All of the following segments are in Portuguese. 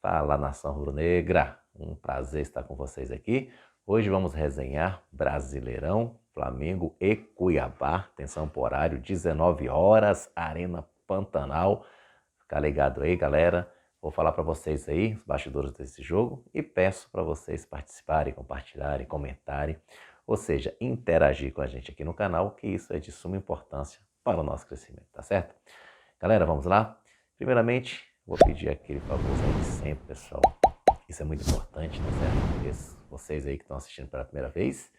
Fala, nação rubro-negra, um prazer estar com vocês aqui. Hoje vamos resenhar Brasileirão, Flamengo e Cuiabá. Atenção pro horário, 19 horas, Arena Pantanal. Fica ligado aí, galera. Vou falar para vocês aí os bastidores desse jogo e peço para vocês participarem, compartilharem, comentarem, ou seja, interagir com a gente aqui no canal, que isso é de suma importância para o nosso crescimento, tá certo? Galera, vamos lá? Primeiramente, vou pedir aquele favorzinho de sempre, pessoal. Isso é muito importante, tá certo? Porque vocês aí que estão assistindo pela primeira vez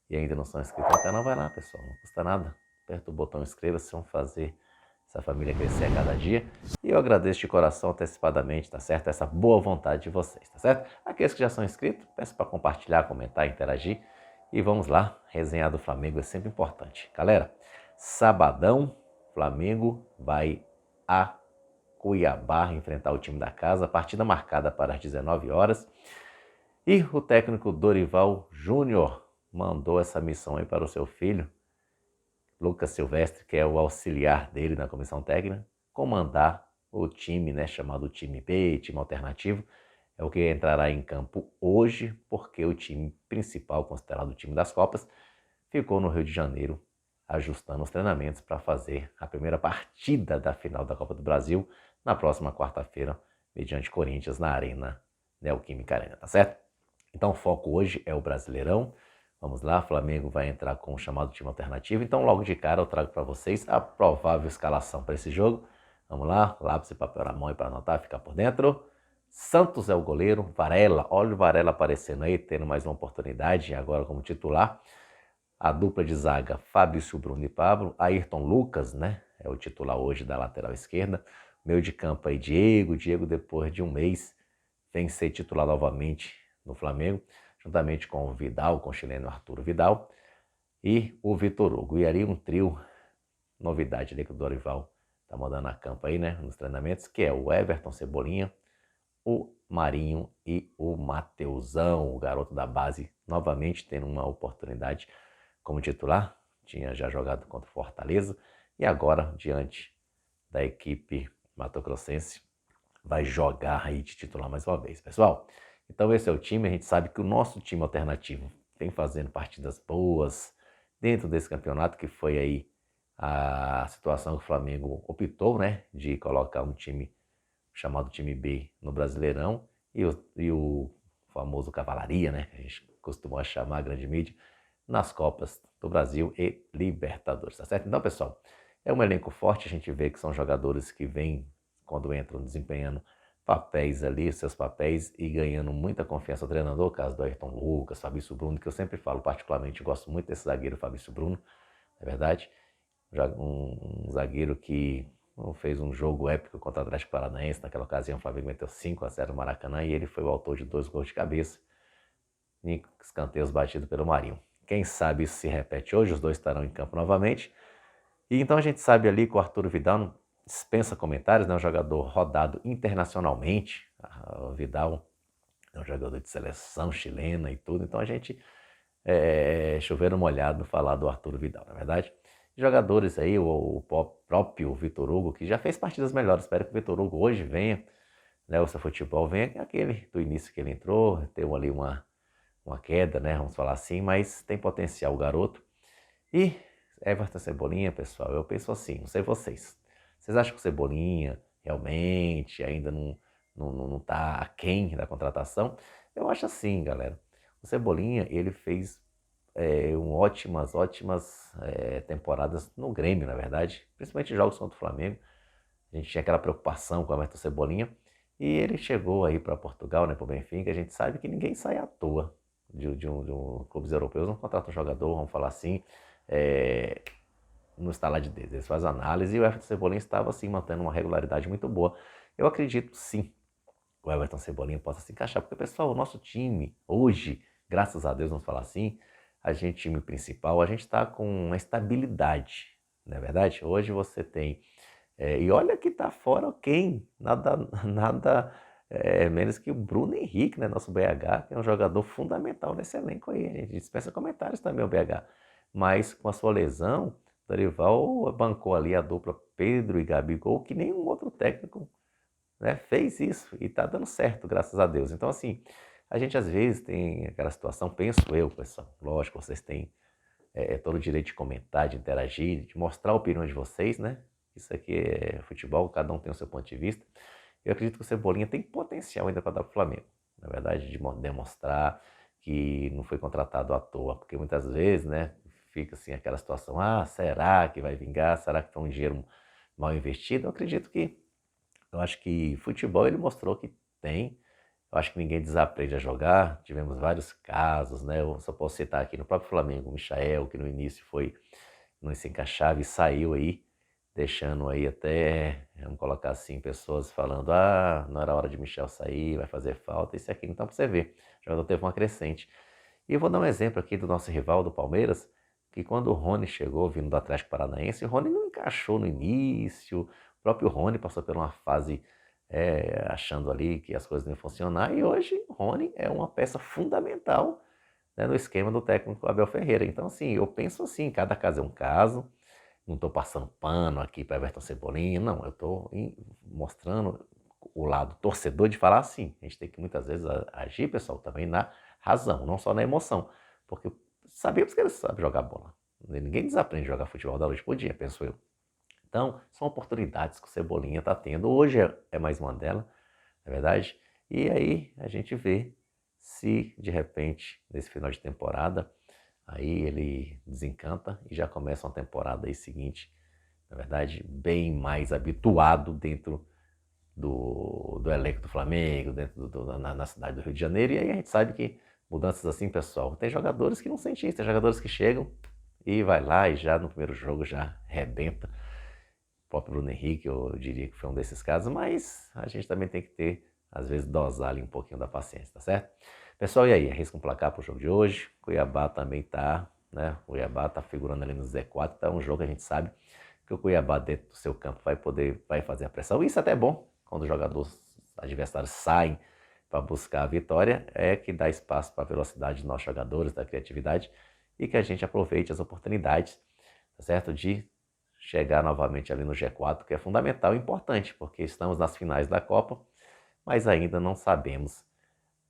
e ainda não são inscritos no canal, vai lá, pessoal. Não custa nada. Aperta o botão inscreva-se, vamos fazer essa família crescer a cada dia. E eu agradeço de coração antecipadamente, tá certo? Essa boa vontade de vocês, tá certo? Aqueles que já são inscritos, peço para compartilhar, comentar, interagir. E vamos lá, resenhar do Flamengo é sempre importante. Galera, sabadão, Flamengo vai a Cuiabá enfrentar o time da casa, partida marcada para as 19 horas. E o técnico Dorival Júnior mandou essa missão aí para o seu filho, Lucas Silvestre, que é o auxiliar dele na comissão técnica, comandar o time, né, chamado time B, time alternativo. É o que entrará em campo hoje, porque o time principal, considerado o time das Copas, ficou no Rio de Janeiro ajustando os treinamentos para fazer a primeira partida da final da Copa do Brasil na próxima quarta-feira, mediante Corinthians na Arena Neoquímica Arena, tá certo? Então o foco hoje é o Brasileirão. Vamos lá, Flamengo vai entrar com o chamado time alternativo. Então logo de cara eu trago para vocês a provável escalação para esse jogo. Vamos lá, lápis e papel na mão para anotar, ficar por dentro. Santos é o goleiro, Varela, olha o Varela aparecendo aí, tendo mais uma oportunidade agora como titular. A dupla de zaga, Fabrício Bruno e Pablo. Ayrton Lucas, né? É o titular hoje da lateral esquerda. Meio de campo aí, Diego. Diego, depois de um mês, vem ser titular novamente no Flamengo, juntamente com o Vidal, com o chileno Arturo Vidal. E o Vitor Hugo. E ali um trio, novidade ali que o Dorival tá mandando a campo aí, né? Nos treinamentos, que é o Everton Cebolinha, o Marinho e o Mateusão, o garoto da base, novamente tendo uma oportunidade como titular, tinha já jogado contra o Fortaleza e agora, diante da equipe matogrossense, vai jogar aí de titular mais uma vez, pessoal. Então esse é o time, a gente sabe que o nosso time alternativo vem fazendo partidas boas dentro desse campeonato, que foi aí a situação que o Flamengo optou, né, de colocar um time chamado time B no Brasileirão e o famoso Cavalaria, né, que a gente costuma chamar a grande mídia, nas Copas do Brasil e Libertadores, tá certo? Então, pessoal, é um elenco forte, a gente vê que são jogadores que vêm, quando entram, desempenhando papéis ali, seus papéis, e ganhando muita confiança ao treinador, caso do Ayrton Lucas, Fabrício Bruno, que eu sempre falo, particularmente, gosto muito desse zagueiro Fabrício Bruno, é verdade? Um zagueiro que fez um jogo épico contra o Atlético Paranaense, naquela ocasião o Flamengo meteu 5-0 no Maracanã, e ele foi o autor de 2 gols de cabeça, em escanteios batidos pelo Marinho. Quem sabe isso se repete hoje, os dois estarão em campo novamente. E então a gente sabe ali que o Arturo Vidal não dispensa comentários, né? Um jogador rodado internacionalmente. O Vidal é um jogador de seleção chilena e tudo. Então a gente choveram molhado no falar do Arturo Vidal, na verdade. Jogadores aí, o próprio Vitor Hugo, que já fez partidas melhores. Espero que o Vitor Hugo hoje venha, né? O seu futebol venha, aquele do início que ele entrou, teve ali uma queda, né? Vamos falar assim, mas tem potencial o garoto. E Everton Cebolinha, pessoal, eu penso assim, não sei vocês. Vocês acham que o Cebolinha realmente ainda não tá aquém da contratação? Eu acho assim, galera. O Cebolinha, ele fez ótimas temporadas no Grêmio, na verdade. Principalmente jogos contra o Flamengo. A gente tinha aquela preocupação com o Everton Cebolinha. E ele chegou aí para Portugal, né, para o Benfica. A gente sabe que ninguém sai à toa de clubes europeus, não contrata um jogador, vamos falar assim, no estalar de dedos. Eles fazem análise e o Everton Cebolinha estava assim, mantendo uma regularidade muito boa. Eu acredito sim que o Everton Cebolinha possa se encaixar, porque, pessoal, o nosso time hoje, graças a Deus, vamos falar assim, a gente, time principal, a gente está com uma estabilidade, não é verdade? Hoje você tem, e olha que tá fora quem? Nada menos que o Bruno Henrique, né? Nosso BH, que é um jogador fundamental nesse elenco aí. A gente dispensa comentários também, o BH. Mas com a sua lesão, Dorival bancou ali a dupla Pedro e Gabigol, que nenhum outro técnico né, fez isso e está dando certo, graças a Deus. Então, assim, a gente às vezes tem aquela situação, penso eu, pessoal, lógico, vocês têm todo o direito de comentar, de interagir, de mostrar a opinião de vocês, né? Isso aqui é futebol, cada um tem o seu ponto de vista. Eu acredito que o Cebolinha tem potencial ainda para dar para o Flamengo, na verdade, de demonstrar que não foi contratado à toa, porque muitas vezes, né, fica assim aquela situação, será que vai vingar? Será que foi um dinheiro mal investido? Eu acho que futebol ele mostrou que tem. Eu acho que ninguém desaprende a jogar. Tivemos vários casos, né? Eu só posso citar aqui no próprio Flamengo, o Michael, que no início não se encaixava e saiu aí, deixando aí até, vamos colocar assim, pessoas falando, não era hora de Michel sair, vai fazer falta, isso e aquilo. Então, para você ver, o jogador teve uma crescente. E eu vou dar um exemplo aqui do nosso rival, do Palmeiras, que quando o Rony chegou, vindo do Atlético Paranaense, o Rony não encaixou no início, o próprio Rony passou por uma fase achando ali que as coisas não iam funcionar, e hoje o Rony é uma peça fundamental, né, no esquema do técnico Abel Ferreira. Então, assim, eu penso assim, cada caso é um caso, não estou passando pano aqui para Everton Cebolinha, não, eu estou mostrando o lado torcedor de falar assim, a gente tem que muitas vezes agir, pessoal, também na razão, não só na emoção, porque sabemos que ele sabe jogar bola, ninguém desaprende a jogar futebol da noite pro dia, penso eu. Então, são oportunidades que o Cebolinha está tendo. Hoje é mais uma delas, não é verdade? E aí a gente vê se, de repente, nesse final de temporada, aí ele desencanta e já começa uma temporada aí seguinte, na verdade, bem mais habituado dentro do elenco do Flamengo, dentro na cidade do Rio de Janeiro. E aí a gente sabe que mudanças assim, pessoal, tem jogadores que não sentem isso, tem jogadores que chegam e vai lá e já no primeiro jogo já rebenta. O próprio Bruno Henrique, eu diria que foi um desses casos, mas a gente também tem que ter, às vezes, dosar ali um pouquinho da paciência, tá certo? Pessoal, e aí? Arrisca um placar pro jogo de hoje? Cuiabá também tá, né? O Cuiabá tá figurando ali no Z4, então é um jogo que a gente sabe que o Cuiabá dentro do seu campo vai fazer a pressão. Isso até é bom, quando os jogadores adversários saem para buscar a vitória, é que dá espaço para a velocidade dos nossos jogadores, da criatividade, e que a gente aproveite as oportunidades, tá certo? De chegar novamente ali no G4, que é fundamental e importante, porque estamos nas finais da Copa, mas ainda não sabemos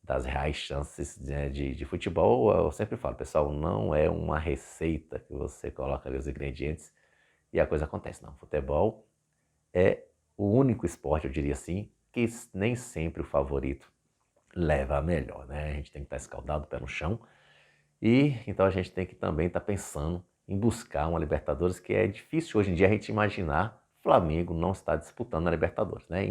das reais chances de futebol. Eu sempre falo, pessoal, não é uma receita que você coloca ali os ingredientes e a coisa acontece, não. Futebol é o único esporte, eu diria assim, que nem sempre o favorito leva a melhor, né? A gente tem que estar escaldado, pé no chão, e então a gente tem que também estar pensando em buscar uma Libertadores, que é difícil hoje em dia a gente imaginar Flamengo não estar disputando a Libertadores, né?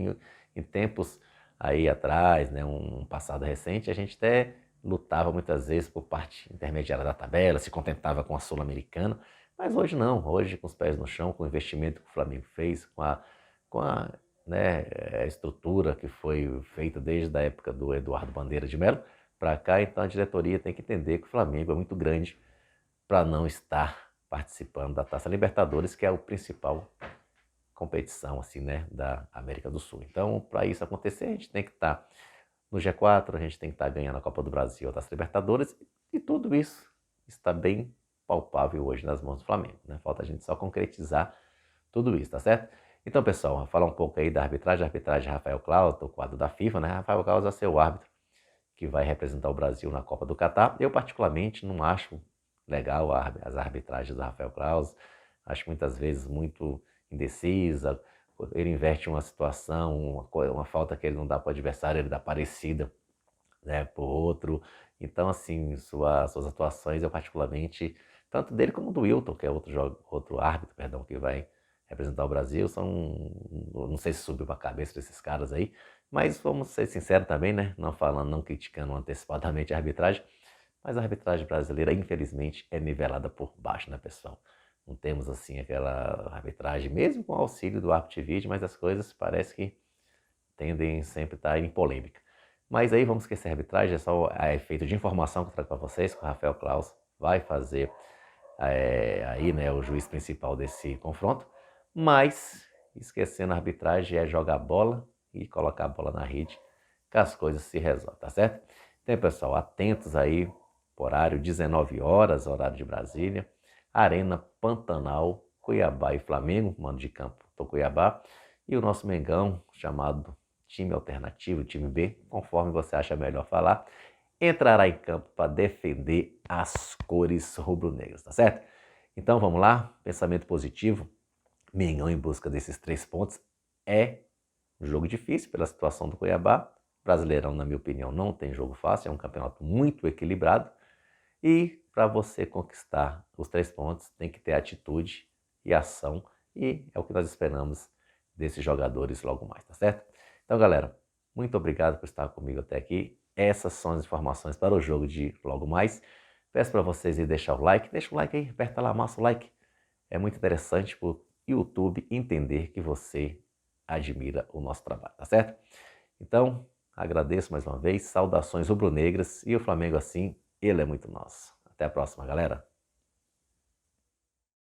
Em tempos aí atrás, né, um passado recente, a gente até lutava muitas vezes por parte intermediária da tabela, se contentava com a Sul-Americana, mas hoje não, hoje com os pés no chão, com o investimento que o Flamengo fez, com a né, a estrutura que foi feita desde a época do Eduardo Bandeira de Mello para cá, então a diretoria tem que entender que o Flamengo é muito grande para não estar participando da Taça Libertadores, que é a principal competição assim, né, da América do Sul. Então, para isso acontecer, a gente tem que estar no G4, a gente tem que estar ganhando a Copa do Brasil, a Taça Libertadores, e tudo isso está bem palpável hoje nas mãos do Flamengo, né? Falta a gente só concretizar tudo isso, tá certo? Então, pessoal, vou falar um pouco aí da arbitragem de Rafael Claus, do quadro da FIFA, né? Rafael Claus vai ser o árbitro que vai representar o Brasil na Copa do Catar. Eu, particularmente, não acho legal as arbitragens do Rafael Claus. Acho muitas vezes muito indecisa. Ele inverte uma situação, uma falta que ele não dá para o adversário, ele dá parecida, né, para o outro. Então, assim, suas atuações, eu particularmente, tanto dele como do Wilton, que é outro árbitro, perdão, que vai representar o Brasil, não sei se subiu para a cabeça desses caras aí, mas vamos ser sinceros também, né, não falando, não criticando antecipadamente a arbitragem, mas a arbitragem brasileira, infelizmente, é nivelada por baixo, né, pessoal? Não temos, assim, aquela arbitragem, mesmo com o auxílio do árbitro de vídeo, mas as coisas parece que tendem sempre a estar em polêmica. Mas aí vamos esquecer a arbitragem, é só a efeito de informação que eu trago para vocês, que o Rafael Claus vai fazer aí, né, o juiz principal desse confronto. Mas, esquecendo a arbitragem, é jogar a bola e colocar a bola na rede, que as coisas se resolvem, tá certo? Então, pessoal, atentos aí, horário 19 horas, horário de Brasília, Arena Pantanal, Cuiabá e Flamengo, mando de campo do Cuiabá, e o nosso Mengão, chamado time alternativo, time B, conforme você acha melhor falar, entrará em campo para defender as cores rubro-negras, tá certo? Então vamos lá, pensamento positivo, Mengão em busca desses 3 pontos. É um jogo difícil pela situação do Cuiabá. Brasileirão, na minha opinião, não tem jogo fácil, é um campeonato muito equilibrado. E para você conquistar os 3 pontos, tem que ter atitude e ação. E é o que nós esperamos desses jogadores logo mais, tá certo? Então, galera, muito obrigado por estar comigo até aqui. Essas são as informações para o jogo de logo mais. Peço para vocês ir deixar o like. Deixa o like aí, aperta lá, amassa o like. É muito interessante para o YouTube entender que você admira o nosso trabalho, tá certo? Então, agradeço mais uma vez, saudações rubro-negras e o Flamengo assim, ele é muito nosso. Até a próxima, galera!